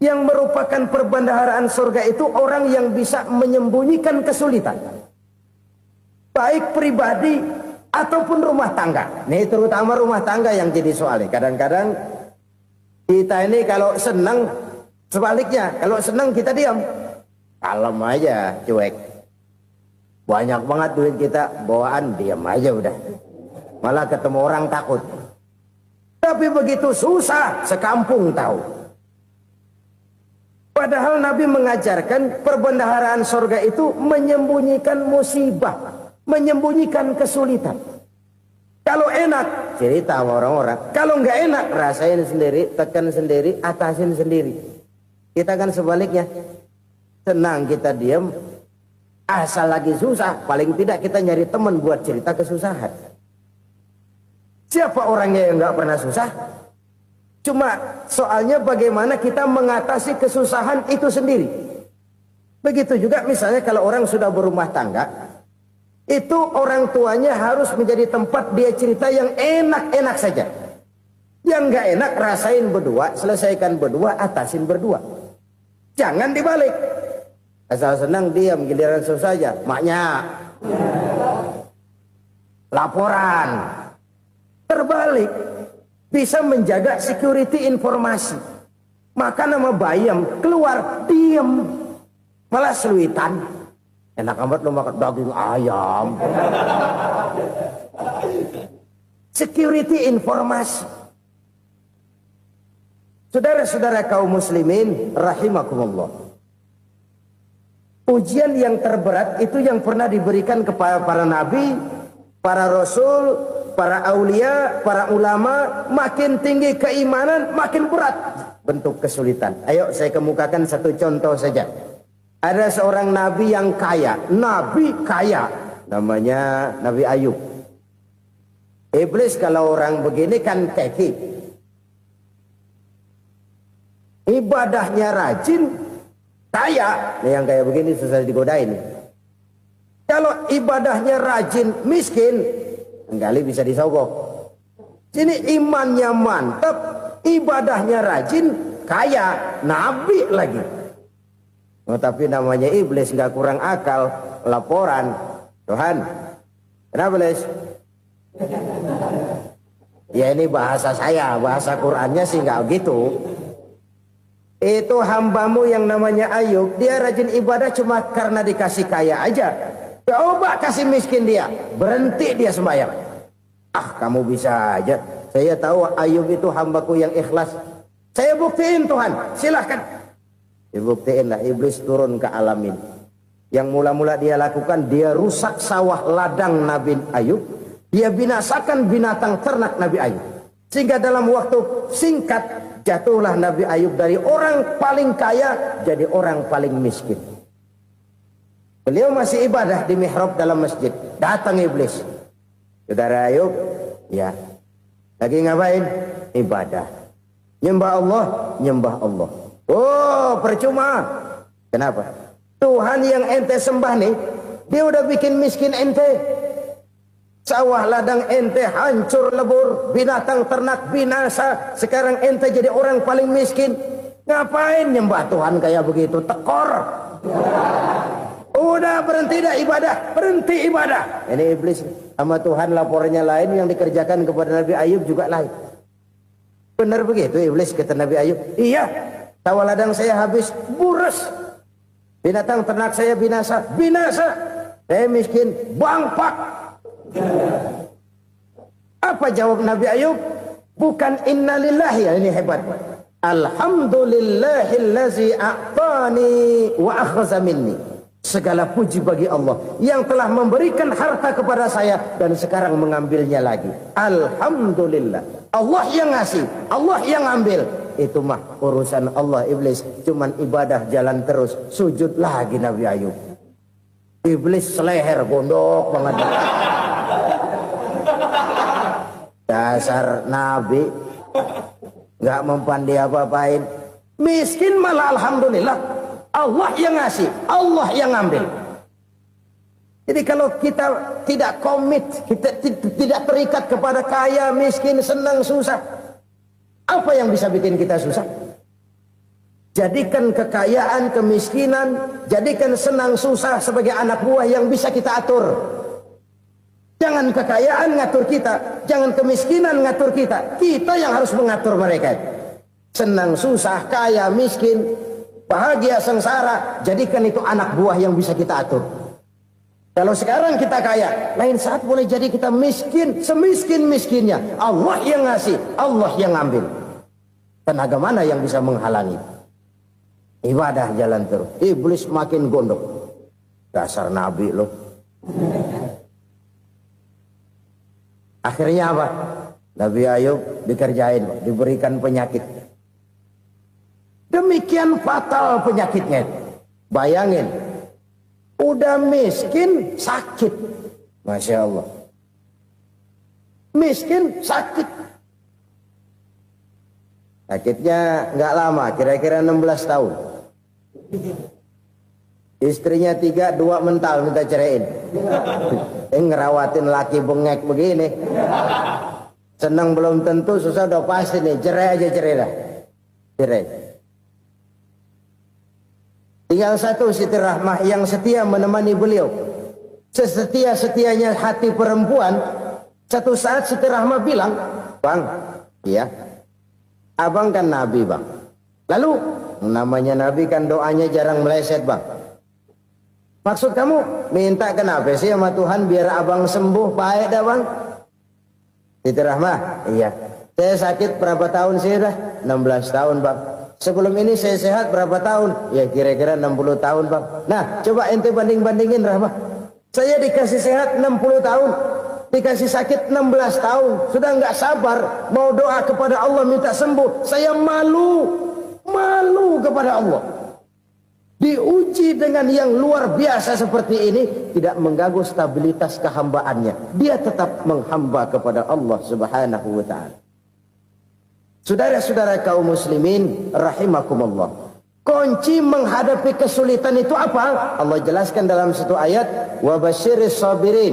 Yang merupakan perbendaharaan surga itu orang yang bisa menyembunyikan kesulitan. Baik pribadi ataupun rumah tangga. Ini terutama rumah tangga yang jadi soalnya. Kadang-kadang kita ini kalau senang, sebaliknya. Kalau senang kita diam. Kalem aja, cuek. Banyak banget duit kita, bawaan diam aja udah. Malah ketemu orang takut. Tapi begitu susah, sekampung tahu. Padahal Nabi mengajarkan perbendaharaan surga itu menyembunyikan musibah, menyembunyikan kesulitan. Kalau enak, cerita sama orang-orang. Kalau nggak enak, rasain sendiri, tekan sendiri, atasin sendiri. Kita kan sebaliknya. Senang kita diam, asal lagi susah, paling tidak kita nyari teman buat cerita kesusahan. Siapa orangnya yang nggak pernah susah? Cuma soalnya bagaimana kita mengatasi kesusahan itu sendiri. Begitu juga misalnya kalau orang sudah berumah tangga, itu orang tuanya harus menjadi tempat dia cerita yang enak-enak saja. Yang nggak enak rasain berdua, selesaikan berdua, atasin berdua. Jangan dibalik. Asal senang diam, giliran susah saja. Maknya laporan. Terbalik. Bisa menjaga security informasi. Maka nama bayam keluar diam, malah seluitan. Enak amat lo makan daging ayam. Security informasi. Saudara-saudara kaum muslimin rahimakumullah. Ujian yang terberat itu yang pernah diberikan kepada para nabi, para rasul, para aulia, para ulama. Makin tinggi keimanan, makin berat bentuk kesulitan. Ayo saya kemukakan satu contoh saja. Ada seorang nabi yang kaya. Nabi kaya. Namanya Nabi Ayub. Iblis kalau orang begini kan keki. Ibadahnya rajin, kaya. Ini yang kayak begini susah digodain. Kalau ibadahnya rajin, miskin, kali bisa disogok. Sini imannya mantap, ibadahnya rajin, kaya, nabi lagi. Oh, tapi namanya iblis nggak kurang akal. Laporan, Tuhan, kenapa Les? Ya ini bahasa saya, bahasa Qurannya sih nggak gitu. Itu hambamu yang namanya Ayub, dia rajin ibadah cuma karena dikasih kaya aja. Coba kasih miskin dia, berhenti dia sembahyang. Ah, kamu bisa aja. Saya tahu Ayub itu hambaku yang ikhlas. Saya buktiin Tuhan, silahkan. Dibuktiin lah, iblis turun ke alamin. Yang mula-mula dia lakukan, dia rusak sawah ladang Nabi Ayub. Dia binasakan binatang ternak Nabi Ayub. Sehingga dalam waktu singkat, jatuhlah Nabi Ayub dari orang paling kaya jadi orang paling miskin. Beliau masih ibadah di mihrab dalam masjid. Datang iblis. Saudara Ayub, ya. Lagi ngapain? Ibadah. Nyembah Allah, nyembah Allah. Oh, percuma. Kenapa? Tuhan yang ente sembah nih, dia udah bikin miskin ente. Sawah ladang ente hancur lebur, binatang ternak binasa. Sekarang ente jadi orang paling miskin. Ngapain nyembah Tuhan kayak begitu? Tekor. Udah berhenti dah ibadah, berhenti ibadah. Ini iblis sama Tuhan laporannya lain, yang dikerjakan kepada Nabi Ayub juga lain. Benar begitu iblis kata Nabi Ayub? Iya, sawah ladang saya habis, buras. Binatang ternak saya binasa, binasa. Saya miskin, bangpak. Apa jawab Nabi Ayub? Bukan innalillahi, ya ini hebat. Alhamdulillahillazi a'tani wa akhza minni. Segala puji bagi Allah yang telah memberikan harta kepada saya dan sekarang mengambilnya lagi. Alhamdulillah. Allah yang ngasih, Allah yang ambil. Itu mah urusan Allah. Iblis cuman ibadah jalan terus, sujud lagi Nabi Ayub. Iblis seleher gondok banget. Dasar Nabi nggak mempan dia apa-apain. Miskin malah alhamdulillah. Allah yang ngasih, Allah yang ngambil. Jadi kalau kita tidak komit, kita tidak terikat kepada kaya, miskin, senang, susah, apa yang bisa bikin kita susah? Jadikan kekayaan, kemiskinan, jadikan senang susah sebagai anak buah yang bisa kita atur. Jangan kekayaan ngatur kita, jangan kemiskinan ngatur kita. Kita yang harus mengatur mereka. Senang susah, kaya, miskin, bahagia, sengsara, jadikan itu anak buah yang bisa kita atur. Kalau sekarang kita kaya, lain saat boleh jadi kita miskin, semiskin-miskinnya. Allah yang ngasih, Allah yang ngambil. Tenaga mana yang bisa menghalangi? Ibadah jalan terus. Iblis makin gondok. Dasar nabi loh. Akhirnya apa? Nabi Ayub dikerjain, diberikan penyakit. Demikian fatal penyakitnya. Bayangin, udah miskin, sakit. Masya Allah. Miskin, sakit. Sakitnya nggak lama, kira-kira 16 tahun. Istrinya 3, 2 mental minta ceraiin. Ngerawatin laki bengek begini. Senang belum tentu, susah udah pasti nih. Cerai aja, cerai dah. Cerai. Tinggal satu Siti Rahmah yang setia menemani beliau. Sesetia-setianya hati perempuan. Satu saat Siti Rahmah bilang, "Bang, iya, abang kan Nabi, Bang. Lalu, namanya Nabi kan doanya jarang meleset, Bang. Maksud kamu minta kenapa sih sama Tuhan biar abang sembuh baik dah, Bang?" Siti Rahmah, "Iya. Saya sakit berapa tahun sih dah? 16 tahun, Bang. Sebelum ini saya sehat berapa tahun? Ya kira-kira 60 tahun, Bang. Nah, coba ente banding-bandingin, Rahmah. Saya dikasih sehat 60 tahun, dikasih sakit 16 tahun. Sudah nggak sabar mau doa kepada Allah minta sembuh. Saya malu kepada Allah. Diuji dengan yang luar biasa seperti ini, tidak mengganggu stabilitas kehambaannya. Dia tetap menghamba kepada Allah Subhanahu wa ta'ala. Saudara-saudara kaum muslimin rahimakumullah. Kunci menghadapi kesulitan itu apa? Allah jelaskan dalam satu ayat, "Wa basyiris sabirin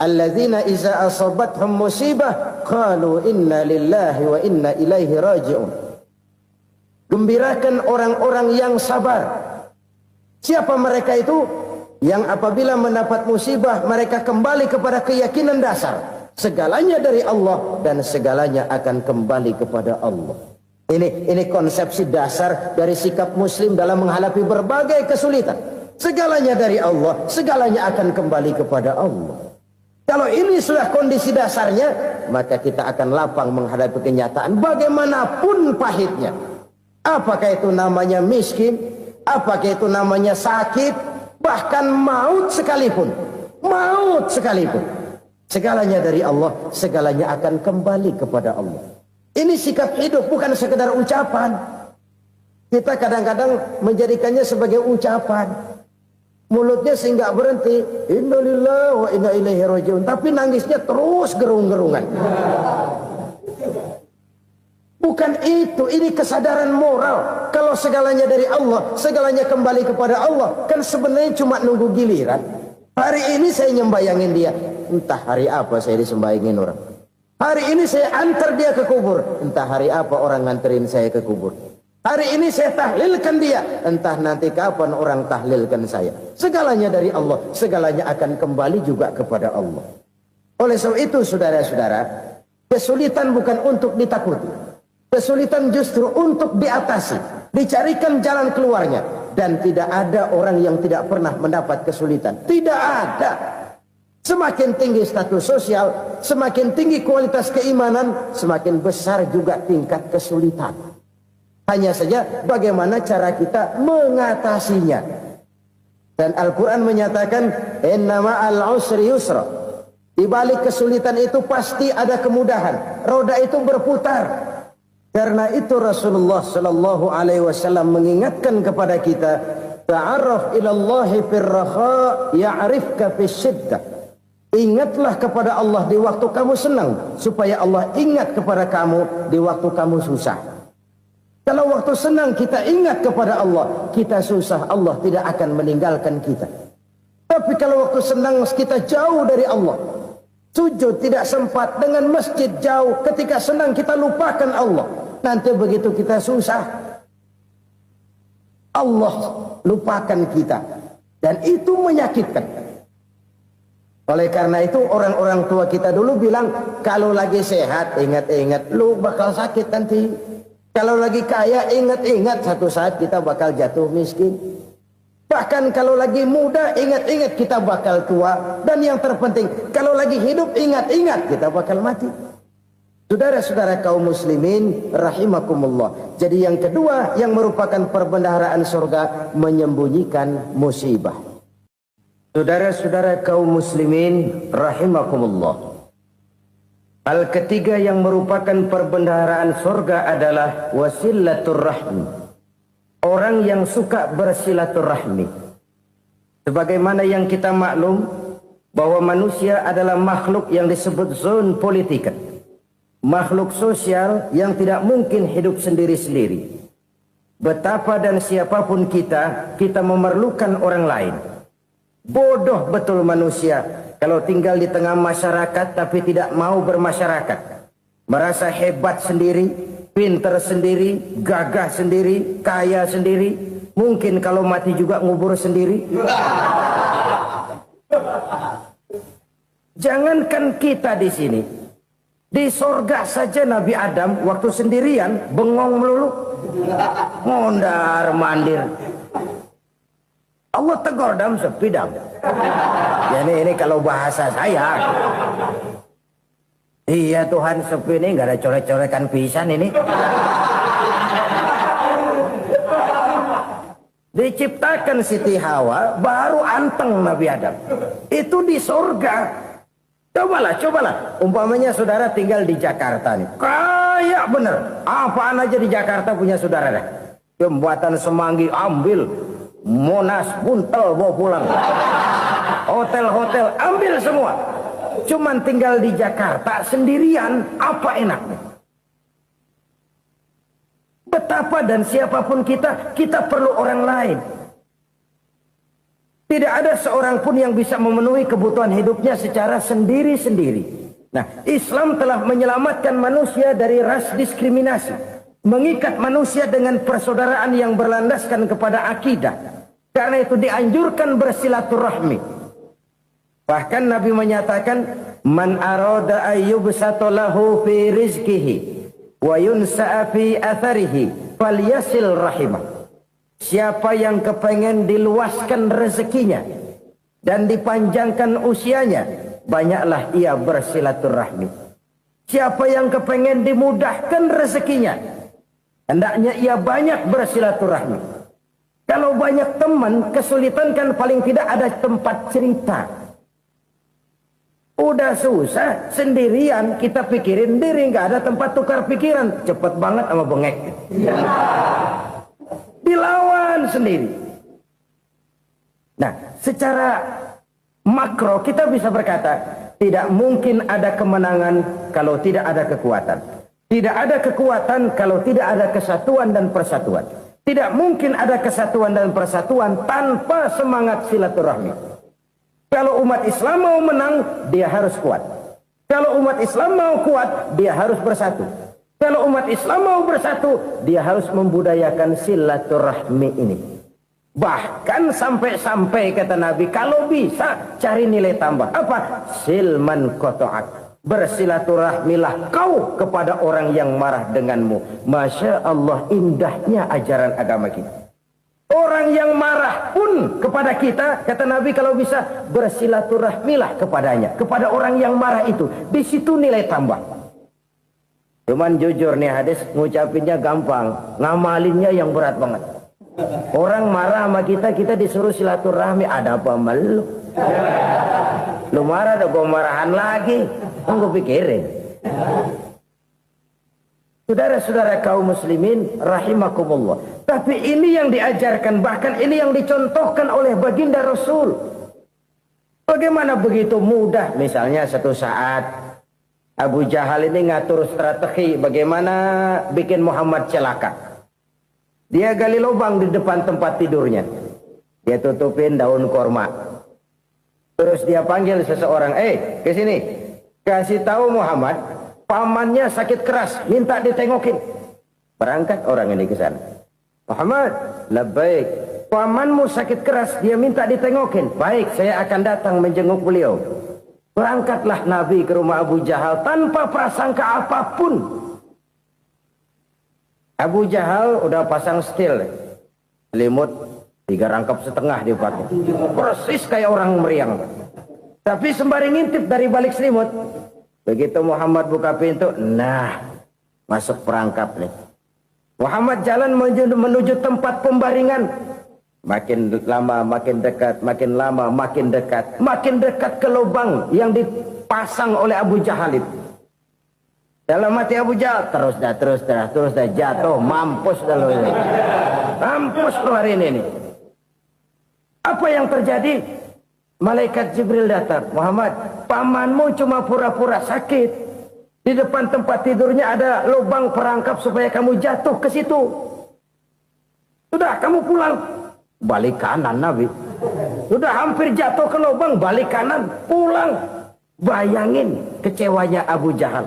alladzina iza asabathum musibah qalu inna lillahi wa inna ilaihi raji'un." Gembirakan orang-orang yang sabar. Siapa mereka itu? Yang apabila mendapat musibah mereka kembali kepada keyakinan dasar. Segalanya dari Allah dan segalanya akan kembali kepada Allah. Ini konsepsi dasar dari sikap muslim dalam menghadapi berbagai kesulitan. Segalanya dari Allah, segalanya akan kembali kepada Allah. Kalau ini sudah kondisi dasarnya, maka kita akan lapang menghadapi kenyataan bagaimanapun pahitnya. Apakah itu namanya miskin? Apakah itu namanya sakit? Bahkan maut sekalipun. Maut sekalipun. Segalanya dari Allah, segalanya akan kembali kepada Allah. Ini sikap hidup, bukan sekedar ucapan. Kita kadang-kadang menjadikannya sebagai ucapan. Mulutnya sehingga berhenti, innalillahi wa inna ilaihi raji'un. Tapi nangisnya terus gerung-gerungan. Bukan itu, ini kesadaran moral. Kalau segalanya dari Allah, segalanya kembali kepada Allah. Kan sebenarnya cuma nunggu giliran. Hari ini saya nyembayangin dia. Entah hari apa saya disembayangin orang. Hari ini saya antar dia ke kubur. Entah hari apa orang nganterin saya ke kubur. Hari ini saya tahlilkan dia. Entah nanti kapan orang tahlilkan saya. Segalanya dari Allah. Segalanya akan kembali juga kepada Allah. Oleh sebab itu saudara-saudara, kesulitan bukan untuk ditakuti. Kesulitan justru untuk diatasi. Dicarikan jalan keluarnya. Dan tidak ada orang yang tidak pernah mendapat kesulitan. Tidak ada. Semakin tinggi status sosial, semakin tinggi kualitas keimanan, semakin besar juga tingkat kesulitan. Hanya saja bagaimana cara kita mengatasinya. Dan Al-Quran menyatakan, "Inna ma'al usri yusra." Di balik kesulitan itu pasti ada kemudahan. Roda itu berputar. Karena itu Rasulullah sallallahu alaihi wasallam mengingatkan kepada kita, "Ta'arraf ila Allahi fir raha ya'rifka fis shiddah." Ingatlah kepada Allah di waktu kamu senang, supaya Allah ingat kepada kamu di waktu kamu susah. Kalau waktu senang kita ingat kepada Allah, kita susah, Allah tidak akan meninggalkan kita. Tapi kalau waktu senang kita jauh dari Allah, sujud tidak sempat, dengan masjid jauh, ketika senang kita lupakan Allah. Nanti begitu kita susah, Allah lupakan kita. Dan itu menyakitkan. Oleh karena itu orang-orang tua kita dulu bilang, kalau lagi sehat ingat-ingat lu bakal sakit nanti. Kalau lagi kaya ingat-ingat satu saat kita bakal jatuh miskin. Bahkan kalau lagi muda ingat-ingat kita bakal tua. Dan yang terpenting kalau lagi hidup ingat-ingat kita bakal mati. Saudara-saudara kaum muslimin rahimakumullah. Jadi yang kedua yang merupakan perbendaharaan surga, menyembunyikan musibah. Saudara-saudara kaum muslimin rahimakumullah. Hal ketiga yang merupakan perbendaharaan surga adalah wasilatur rahmi. Orang yang suka bersilaturahmi. Sebagaimana yang kita maklum bahwa manusia adalah makhluk yang disebut zon politika. Makhluk sosial yang tidak mungkin hidup sendiri-sendiri. Betapa dan siapapun kita memerlukan orang lain. Bodoh betul manusia kalau tinggal di tengah masyarakat tapi tidak mau bermasyarakat. Merasa hebat sendiri, pinter sendiri, gagah sendiri, kaya sendiri. Mungkin kalau mati juga ngubur sendiri. Jangankan kita di sini. Di sorga saja Nabi Adam waktu sendirian bengong melulu, mondar mandir. Allah tegur dam sepi dam. Ya ini kalau bahasa saya. Iya Tuhan sepi ini nggak ada coret-corekan pisan ini. Diciptakan Siti Hawa baru anteng Nabi Adam. Itu di sorga. Cobalah. Umpamanya saudara tinggal di Jakarta nih. Kayak bener. Apaan aja di Jakarta punya saudara dah. Jembatan Semanggi ambil. Monas, Buntel bawa pulang. Hotel-hotel ambil semua. Cuman tinggal di Jakarta sendirian. Apa enaknya? Betapa dan siapapun kita perlu orang lain. Tidak ada seorang pun yang bisa memenuhi kebutuhan hidupnya secara sendiri-sendiri. Nah, Islam telah menyelamatkan manusia dari ras diskriminasi. Mengikat manusia dengan persaudaraan yang berlandaskan kepada akidah. Karena itu dianjurkan bersilaturahmi. Bahkan Nabi menyatakan, Man arada ayyubsata lahu fi rizkihi wa yunsa'a fi atharihi falyasil rahimah. Siapa yang kepengen diluaskan rezekinya dan dipanjangkan usianya, banyaklah ia bersilaturahmi. Siapa yang kepengen dimudahkan rezekinya, hendaknya ia banyak bersilaturahmi. Kalau banyak teman, kesulitan kan paling tidak ada tempat cerita. Udah susah, sendirian kita pikirin diri, nggak ada tempat tukar pikiran. Cepet banget sama bengek. Dilawan sendiri. Nah, secara makro kita bisa berkata, tidak mungkin ada kemenangan kalau tidak ada kekuatan. Tidak ada kekuatan kalau tidak ada kesatuan dan persatuan. Tidak mungkin ada kesatuan dan persatuan tanpa semangat silaturahmi. Kalau umat Islam mau menang, dia harus kuat. Kalau umat Islam mau kuat, dia harus bersatu. Kalau umat Islam mau bersatu, dia harus membudayakan silaturahmi ini. Bahkan sampai-sampai kata Nabi, kalau bisa cari nilai tambah. Apa? Silman qata'ak. Bersilaturahmilah kau kepada orang yang marah denganmu. Masya Allah, indahnya ajaran agama kita. Orang yang marah pun kepada kita, kata Nabi, kalau bisa bersilaturahmilah kepadanya. Kepada orang yang marah itu. Di situ nilai tambah. Cuman jujur nih hadis, ngucapinnya gampang, ngamalinnya yang berat banget. Orang marah sama kita disuruh silaturahmi, ada apa malu? Lu marah, ada gua marahan lagi. Tunggu pikirin. Saudara-saudara kaum muslimin rahimakumullah. Tapi ini yang diajarkan, bahkan ini yang dicontohkan oleh baginda Rasul. Bagaimana begitu mudah, misalnya satu saat Abu Jahal ini ngatur strategi bagaimana bikin Muhammad celaka. Dia gali lubang di depan tempat tidurnya. Dia tutupin daun korma. Terus dia panggil seseorang, ke sini. Kasih tahu Muhammad, pamannya sakit keras, minta ditengokin. Berangkat orang ini ke sana. Muhammad, labbaik. Pamanmu sakit keras, dia minta ditengokin. Baik, saya akan datang menjenguk beliau. Berangkatlah Nabi ke rumah Abu Jahal tanpa prasangka apapun. Abu Jahal udah pasang setil, selimut 3 rangkap setengah dia pakai, persis kayak orang meriang. Tapi sembari ngintip dari balik selimut, begitu Muhammad buka pintu, nah masuk perangkap nih. Muhammad jalan menuju tempat pembaringan. Makin lama makin dekat, makin lama makin dekat, makin dekat ke lubang yang dipasang oleh Abu Jahal itu. Dalam hati Abu Jahal, terus dah jatuh, mampus dah lo ini. Mampus lo hari ini nih. Apa yang terjadi? Malaikat Jibril datang. Muhammad, pamanmu cuma pura-pura sakit. Di depan tempat tidurnya ada lubang perangkap supaya kamu jatuh ke situ. Sudah, kamu pulang. Balik kanan Nabi. Sudah hampir jatuh ke lubang, balik kanan, pulang. Bayangin kecewanya Abu Jahal.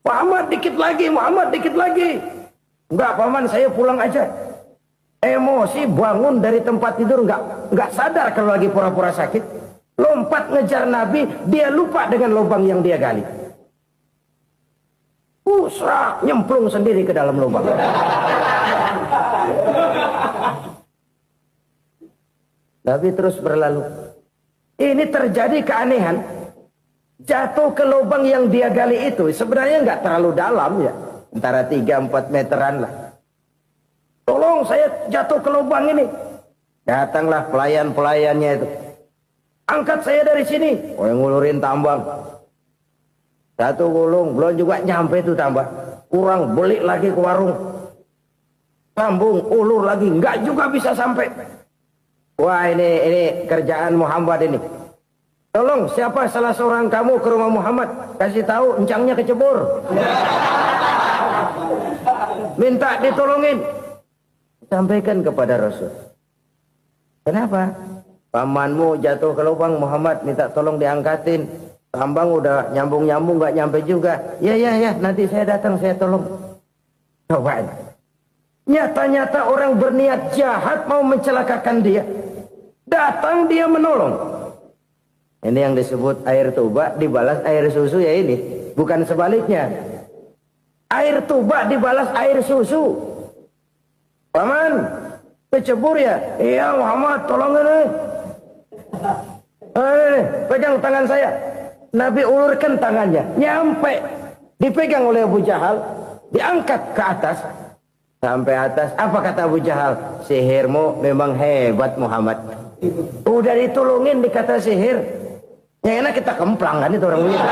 Muhammad dikit lagi, Muhammad dikit lagi. Enggak paman, saya pulang aja. Emosi bangun dari tempat tidur, enggak sadar kalau lagi pura-pura sakit. Lompat ngejar Nabi, dia lupa dengan lubang yang dia gali. Serak, nyemplung sendiri ke dalam lubang. Nabi terus berlalu. Ini terjadi keanehan. Jatuh ke lubang yang dia gali itu sebenarnya nggak terlalu dalam ya, antara 3-4 meteran lah. Tolong saya jatuh ke lubang ini. Datanglah pelayan-pelayannya itu. Angkat saya dari sini. Oh, yang ngulurin tambang. 1 gulung, belum juga nyampe itu tambang. Kurang, beli lagi ke warung. Sambung, ulur lagi, nggak juga bisa sampai. Wah, ini kerjaan Muhammad ini. Tolong, siapa salah seorang kamu ke rumah Muhammad, kasih tahu encangnya kecebur. Minta ditolongin. Sampaikan kepada Rasul. Kenapa? Pamanmu jatuh ke lubang, Muhammad minta tolong diangkatin. Tambang udah nyambung-nyambung nggak nyampe juga. Ya, nanti saya datang, saya tolong. Coba. Nyata-nyata orang berniat jahat mau mencelakakan dia. Datang dia menolong. Ini yang disebut air tuba dibalas air susu ya ini. Bukan sebaliknya. Air tuba dibalas air susu. Paman, kecebur ya? Iya Muhammad, tolong ini. Pegang tangan saya. Nabi ulurkan tangannya. Nyampe. Dipegang oleh Abu Jahal. Diangkat ke atas. Sampai atas. Apa kata Abu Jahal? Sihirmu memang hebat Muhammad. Udah ditolongin dikata sihir. Yang enak kita kemplang kan itu orang begitu.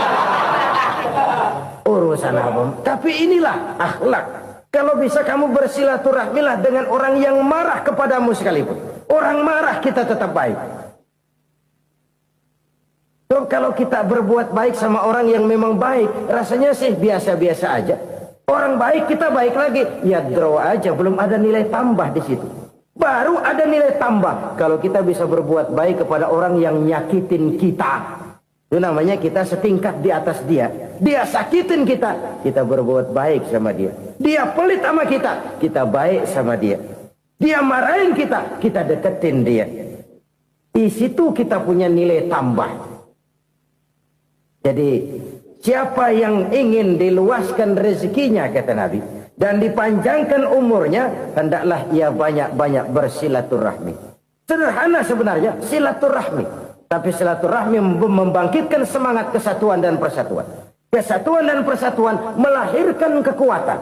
Urusan apa? Tapi inilah akhlak. Kalau bisa kamu bersilaturahmilah dengan orang yang marah kepadamu sekalipun. Orang marah kita tetap baik. So, kalau kita berbuat baik sama orang yang memang baik, rasanya sih biasa-biasa aja. Orang baik kita baik lagi, ya draw aja, belum ada nilai tambah di situ. Baru ada nilai tambah kalau kita bisa berbuat baik kepada orang yang nyakitin kita. Itu namanya kita setingkat di atas dia. Dia sakitin kita, kita berbuat baik sama dia. Dia pelit sama kita, kita baik sama dia. Dia marahin kita, kita deketin dia. Di situ kita punya nilai tambah. Jadi siapa yang ingin diluaskan rezekinya kata Nabi dan dipanjangkan umurnya, hendaklah ia banyak-banyak bersilaturahmi. Sederhana sebenarnya silaturahmi, tapi silaturahmi membangkitkan semangat kesatuan dan persatuan. Kesatuan dan persatuan melahirkan kekuatan.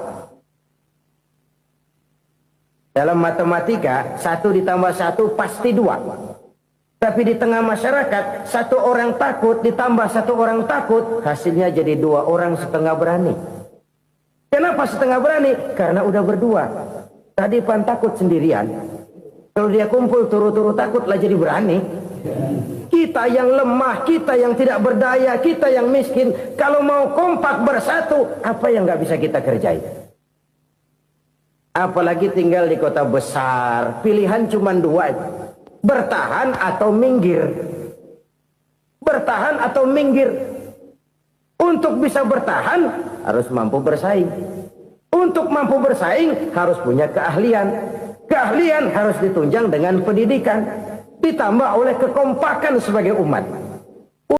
Dalam matematika 1 ditambah 1 pasti 2. Tapi di tengah masyarakat 1 orang takut ditambah 1 orang takut, hasilnya jadi 2 orang setengah berani. Kenapa setengah berani? Karena udah berdua. Tadi pan takut sendirian. Kalau dia kumpul turu-turu takutlah jadi berani. Kita yang lemah, kita yang tidak berdaya, kita yang miskin, kalau mau kompak bersatu, apa yang nggak bisa kita kerjain? Apalagi tinggal di kota besar, pilihan cuma 2. Bertahan atau minggir. Bertahan atau minggir. Untuk bisa bertahan harus mampu bersaing. Untuk mampu bersaing harus punya keahlian. Keahlian harus ditunjang dengan pendidikan, ditambah oleh kekompakan sebagai umat.